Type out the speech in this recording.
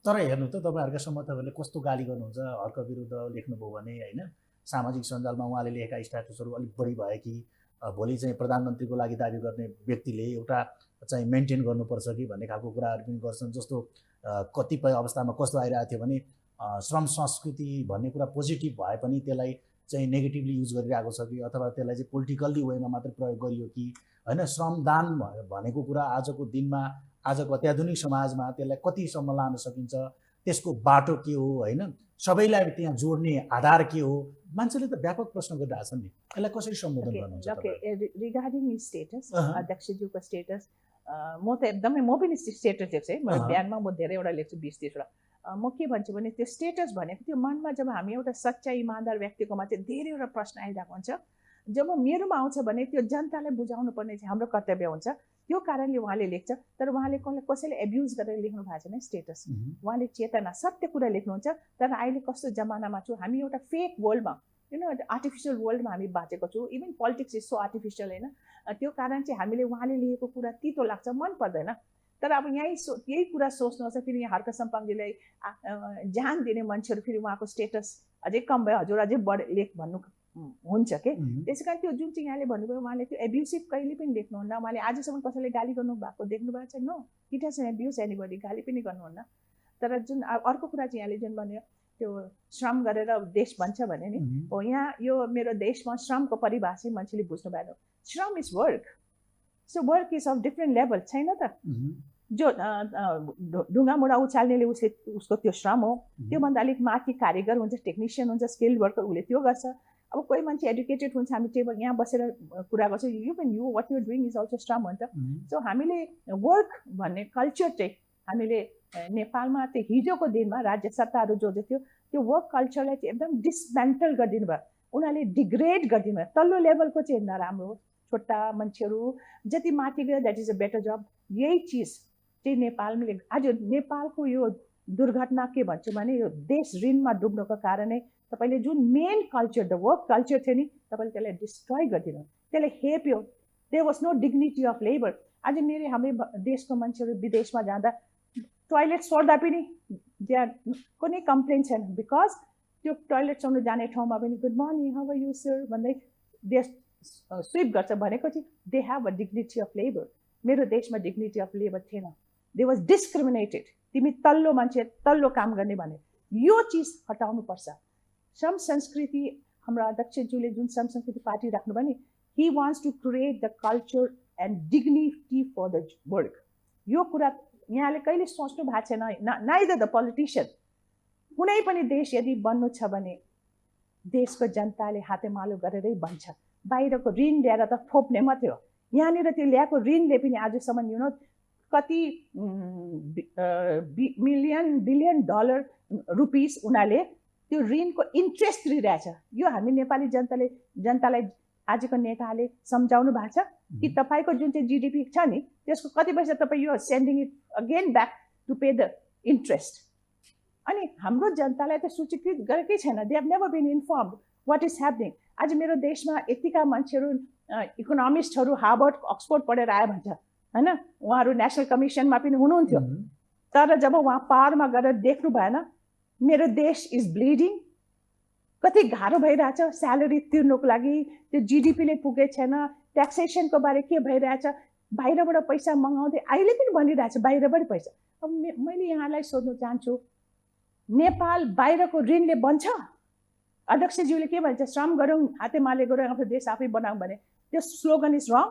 तर हेर्नु त तपाईँहरूका समर्थकहरूले कस्तो गाली गर्नुहुन्छ, हर्क विरुद्ध लेख्नुभयो भने होइन, सामाजिक सञ्जालमा उहाँले लेखेका स्ट्याटसहरू अलिक बढी भए कि भोलि चाहिँ प्रधानमन्त्रीको लागि दाबी गर्ने व्यक्तिले एउटा चाहिँ मेन्टेन गर्नुपर्छ कि भन्ने खालको कुराहरू पनि गर्छन्। जस्तो कतिपय अवस्थामा कस्तो आइरहेको थियो भने श्रम संस्कृति भन्ने कुरा पोजिटिभ भए पनि त्यसलाई चाहिँ नेगेटिभली युज गरिरहेको छ कि, अथवा त्यसलाई चाहिँ पोलिटिकल्ली वेमा मात्रै प्रयोग गरियो कि होइन। श्रमदान भनेको कुरा आजको दिनमा, आजको अत्याधुनिक समाजमा त्यसलाई कतिसम्म लान सकिन्छ, त्यसको बाटो के हो होइन, सबैलाई त्यहाँ जोड्ने आधार के हो, मान्छेले त व्यापक प्रश्न गरिरहेछन् नि। यसलाई कसरी सम्बोधन गर्नुहुन्छ? रिगार्डिङ स्टेटस, अध्यक्षज्यूको स्टेटस, म त एकदमै, म पनि स्टेटस लेख्छु है। म बिहानमा म धेरैवटा लेख्छु, 20-30वटा। म के भन्छु भने त्यो स्टेटस भनेको त्यो मनमा जब हामी एउटा सच्चा इमान्दार व्यक्तिकोमा चाहिँ धेरैवटा प्रश्न आइरहेको हुन्छ, जब मेरोमा आउँछ भने त्यो जनतालाई बुझाउनु पर्ने चाहिँ हाम्रो कर्तव्य हुन्छ। त्यो कारणले उहाँले लेख्छ। तर उहाँले कसैले एब्युज गरेर लेख्नु भएको छैन स्टेटस। उहाँले चेतना सत्य कुरा लेख्नुहुन्छ। तर अहिले कस्तो जमानामा छु हामी, एउटा फेक वर्ल्डमा, आर्टिफिसियल वर्ल्डमा हामी बाँचेको छु। Even politics is so artificial होइन। त्यो कारण चाहिँ हामीले उहाँले लेखेको कुरा तितो लाग्छ, मन पर्दैन। तर अब यही कुरा सोच्नुहोस्, फेरि यहाँ हर्क सम्पाङजीलाई जान दिने मान्छेहरू फेरि उहाँको स्टेटस अझै कम भयो, हजुर अझै बढी लेख भन्नु हुन्छ के। त्यसै कारण त्यो जुन चाहिँ यहाँले भन्नुभयो, उहाँले त्यो एब्युसिभ कहिले पनि लेख्नुहुन्न। उहाँले आजसम्म कसैले गाली गर्नु भएको देख्नु भएको छैन। इट हेज एब्युज एनीबडी, गाली पनि गर्नुहुन्न। तर जुन अर्को कुरा चाहिँ यहाँले जुन भन्यो त्यो श्रम गरेर देश बन्छ भने नि, हो यहाँ यो मेरो देशमा श्रमको परिभाषा मान्छेले बुझ्नु भएन। श्रम is work, so work is of different level छैन त। जो ढुङ्गा मुढा उचाल्नेले उसको त्यो श्रम हो। त्योभन्दा अलिक माथि कारिगर हुन्छ, टेक्निसियन हुन्छ, स्किल्ड वर्कर, उसले त्यो गर्छ। अब कोही मान्छे एडुकेटेड हुन्छ, हामी टेबल यहाँ बसेर कुरा गर्छौँ, you what you're doing is also श्रम हुन्छ। सो हामीले वर्क भन्ने कल्चर चाहिँ हामीले नेपालमा त्यो हिजोको दिनमा राज्य सत्ताहरू जो थियो त्यो वर्क कल्चरलाई चाहिँ एकदम डिसमेन्टल गरिदिनु भयो। उनीहरूले डिग्रेड गरिदिनु भयो। तल्लो लेभलको चाहिँ नराम्रो हो, छोटा मान्छेहरू जति माथि गयो द्याट इज अ बेटर जब। यही चिज चाहिँ नेपालले आज नेपालको यो दुर्घटना के भन्छु भने यो देश ऋणमा डुब्नुको कारणै तपाईँले जुन main culture the work culture थियो नि, तपाईँले त्यसलाई डिस्ट्रोय गरिदिनु, त्यसले हेप्यो। There was no dignity of labour. आज मेरो हाम्रो देशको मान्छेहरू विदेशमा जाँदा टोयलेट सोर्दा पनि त्यहाँ कुनै कम्प्लेन छैन, बिकज त्यो टोयलेट सोर्नु जाने ठाउँमा पनि good morning, how are you sir भन्दै देश स्विप गर्छ भनेको चाहिँ they have a dignity of labour. मेरो देशमा डिग्निटी अफ लेबर थिएन, दे वाज डिस्क्रिमिनेटेड। तिमी तल्लो मान्छे तल्लो काम गर्ने भने यो चिज हटाउनुपर्छ। श्रम संस्कृति हाम्रो अध्यक्षज्यूले जुन श्रम संस्कृति पार्टी राख्नुभयो नि, he wants to create the culture and dignity for the work. यो कुरा यहाँले कहिले सोच्नु भएको छैन। Neither the politician. कुनै पनि देश यदि बन्नु छ भने देशको जनताले हातेमालो गरेरै बन्छ। बाहिरको ऋण ल्याएर त थोप्ने मात्रै हो। यहाँनिर त्यो ल्याएको ऋणले पनि आजसम्म कति बिलियन डलर रुपिस उनीहरूले त्यो ऋणको इन्ट्रेस्ट लिइरहेछ। यो हामी नेपाली जनतालाई आजको नेताले सम्झाउनु भएको छ कि तपाईँको जुन चाहिँ जिडिपी छ नि त्यसको कति पैसा तपाईँ यो sending it again back to pay the interest. अनि हाम्रो जनतालाई त सूचीकृत गरेकै छैन। They have never been informed what is happening. आज मेरो देशमा यतिका मान्छेहरू इकोनोमिस्टहरू हार्वर्ड अक्सफोर्ड पढेर आयो भन्छ होइन, उहाँहरू नेसनल कमिसनमा पनि हुनुहुन्थ्यो। तर जब उहाँ पावरमा गएर देख्नु भएन मेरो देश इज ब्लिडिङ, कति गाह्रो भइरहेछ स्यालेरी तिर्नुको लागि, त्यो जिडिपीले पुगेको छैन, ट्याक्सेसनको बारे के भइरहेछ, बाहिरबाट पैसा मगाउँदै अहिले पनि भनिरहेछ बाहिरबाट पैसा। अब मैले यहाँलाई सोध्न चाहन्छु, नेपाल बाहिरको ऋणले बन्छ? अध्यक्षज्यूले के भन्छ, श्रम गरौँ हातेमाले गरौँ आफ्नो देश आफै बनाऊँ भने त्यो स्लोगन इज रङ।